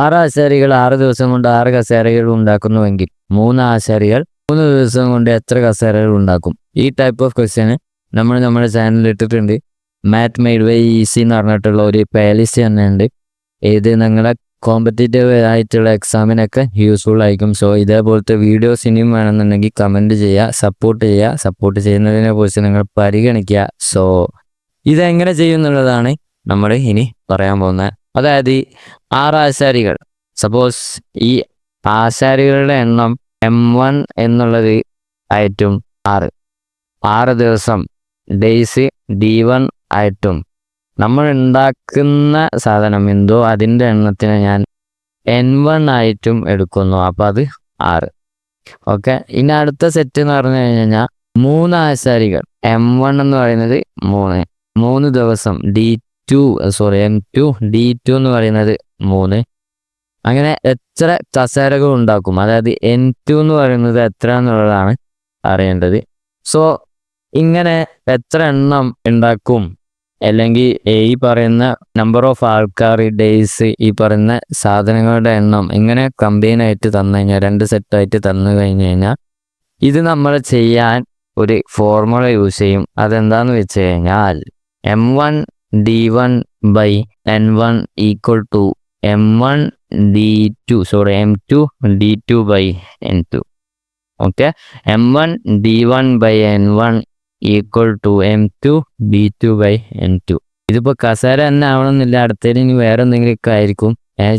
6 ആശാരികൾ 6 ദിവസം കൊണ്ട് 6 കസേരകൾ ഉണ്ടാക്കുന്നുവെങ്കിൽ 3 ആശാരികൾ 3 ദിവസം കൊണ്ട് എത്ര കസേരകൾ ഉണ്ടാക്കും? ഈ ടൈപ്പ് ഓഫ് ക്വസ്റ്റ്യന് നമ്മൾ നമ്മുടെ ചാനലിൽ ഇട്ടിട്ടുണ്ട്. മാത്ത് മെയ്ഡ് ബൈ ഈസി എന്ന് പറഞ്ഞിട്ടുള്ള ഒരു പ്ലേലിസ്റ്റ് തന്നെ ഉണ്ട്. ഇത് നിങ്ങളെ കോമ്പറ്റേറ്റീവ് ആയിട്ടുള്ള എക്സാമിനൊക്കെ യൂസ്ഫുൾ ആയിരിക്കും. സോ ഇതേപോലത്തെ വീഡിയോസ് ഇനിയും വേണമെന്നുണ്ടെങ്കിൽ കമൻറ്റ് ചെയ്യുക, സപ്പോർട്ട് ചെയ്യുക. സപ്പോർട്ട് ചെയ്യുന്നതിനെ കുറിച്ച് നിങ്ങൾ പരിഗണിക്കുക. സോ ഇതെങ്ങനെ ചെയ്യുന്നുള്ളതാണ് നമ്മൾ ഇനി പറയാൻ പോകുന്നത്. അതായത് 6 ആശാരികൾ, സപ്പോസ് ഈ ആശാരികളുടെ എണ്ണം M1 എന്നുള്ളത് ആയിട്ടും 6 ദിവസം ഡേയ്സ് D1 ആയിട്ടും നമ്മൾ ഉണ്ടാക്കുന്ന സാധനം എന്തോ അതിൻ്റെ എണ്ണത്തിന് ഞാൻ N1 ആയിട്ടും എടുക്കുന്നു. അപ്പോൾ അത് 6. ഓക്കെ. ഇനി അടുത്ത സെറ്റ് എന്ന് പറഞ്ഞു കഴിഞ്ഞാൽ 3 ആശാരികൾ M1 എന്ന് പറയുന്നത് 3 ദിവസം M2 D2 എന്ന് പറയുന്നത് 3. അങ്ങനെ എത്ര കസേരകൾ ഉണ്ടാക്കും, അതായത് N2 എന്ന് പറയുന്നത് എത്ര എന്നുള്ളതാണ് അറിയേണ്ടത്. സോ ഇങ്ങനെ എത്ര എണ്ണം ഉണ്ടാക്കും, അല്ലെങ്കിൽ ഈ പറയുന്ന നമ്പർ ഓഫ് ആൾക്കാർ, ഡേയ്സ്, ഈ പറയുന്ന സാധനങ്ങളുടെ എണ്ണം ഇങ്ങനെ കമ്പൈനായിട്ട് തന്നു കഴിഞ്ഞാൽ, 2 സെറ്റായിട്ട് തന്നു കഴിഞ്ഞ് കഴിഞ്ഞാൽ ഇത് നമ്മൾ ചെയ്യാൻ ഒരു ഫോർമുല യൂസ് ചെയ്യും. അതെന്താന്ന് വെച്ച് കഴിഞ്ഞാൽ M1 D1 by N1 equal to M2 D2 by N2. Okay. M1 D1 by N1 equal to M2 D2 by N2. ഇതിപ്പോൾ കസേര തന്നെ ആവണമെന്നില്ല, അടുത്തതിന് ഇനി വേറെ എന്തെങ്കിലുമൊക്കെ ആയിരിക്കും,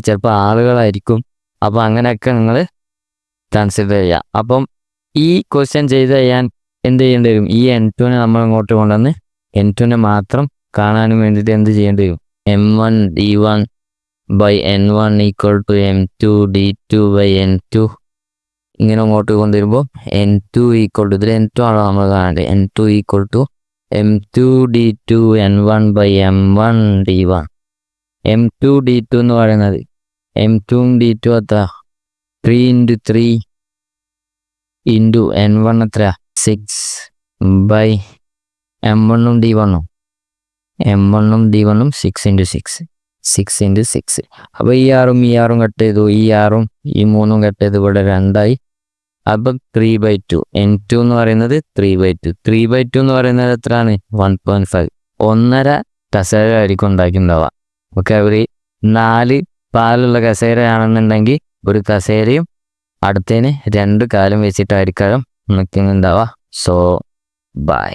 ചിലപ്പോൾ ആളുകളായിരിക്കും. അപ്പോൾ അങ്ങനെയൊക്കെ നിങ്ങൾ കൺസിഡർ ചെയ്യുക. അപ്പം ഈ ക്വസ്റ്റ്യൻ ചെയ്ത് ചെയ്യാൻ എന്ത് ചെയ്യേണ്ടി വരും? ഈ N2നെ നമ്മൾ ഇങ്ങോട്ട് കൊണ്ടുവന്ന് N2നെ മാത്രം കാണാനും വേണ്ടിയിട്ട് എന്ത് ചെയ്യേണ്ടി വരും? M1 D1 by N1 equal to M2 D2 by N2 ഇങ്ങനെ അങ്ങോട്ട് കൊണ്ടുവരുമ്പോൾ N2 ഈക്വൽ ടു, ഇതിൽ N2 ആണോ നമ്മൾ കാണേണ്ടത്, N2 equal to M2 D2 N1 by M1 D1. M2 D2 എന്ന് പറയുന്നത് M2 D2 എത്ര? 3 × 3 ഇൻറ്റു N1 എത്ര? 6 by M1 D1 M1 D1 6 × 6 6 × 6. അപ്പോൾ ഈ 6 കട്ട് ചെയ്തു, ഈ 6 ഈ 3 കട്ട് ചെയ്ത് ഇവിടെ 2ആയി. അപ്പം 3/2. N2 എന്ന് പറയുന്നത് 3/2. 3/2 എന്ന് പറയുന്നത് എത്രയാണ്? 1.5. 1.5 കസേര ആയിരിക്കും ഉണ്ടാക്കിയിട്ടുണ്ടാവുക. ഓക്കെ. ഒരു 4 പാലുള്ള കസേരയാണെന്നുണ്ടെങ്കിൽ ഒരു കസേരയും അടുത്തതിന് 2 കാലും വെച്ചിട്ടായിരിക്കും നിൽക്കുന്നുണ്ടാവുക. So by.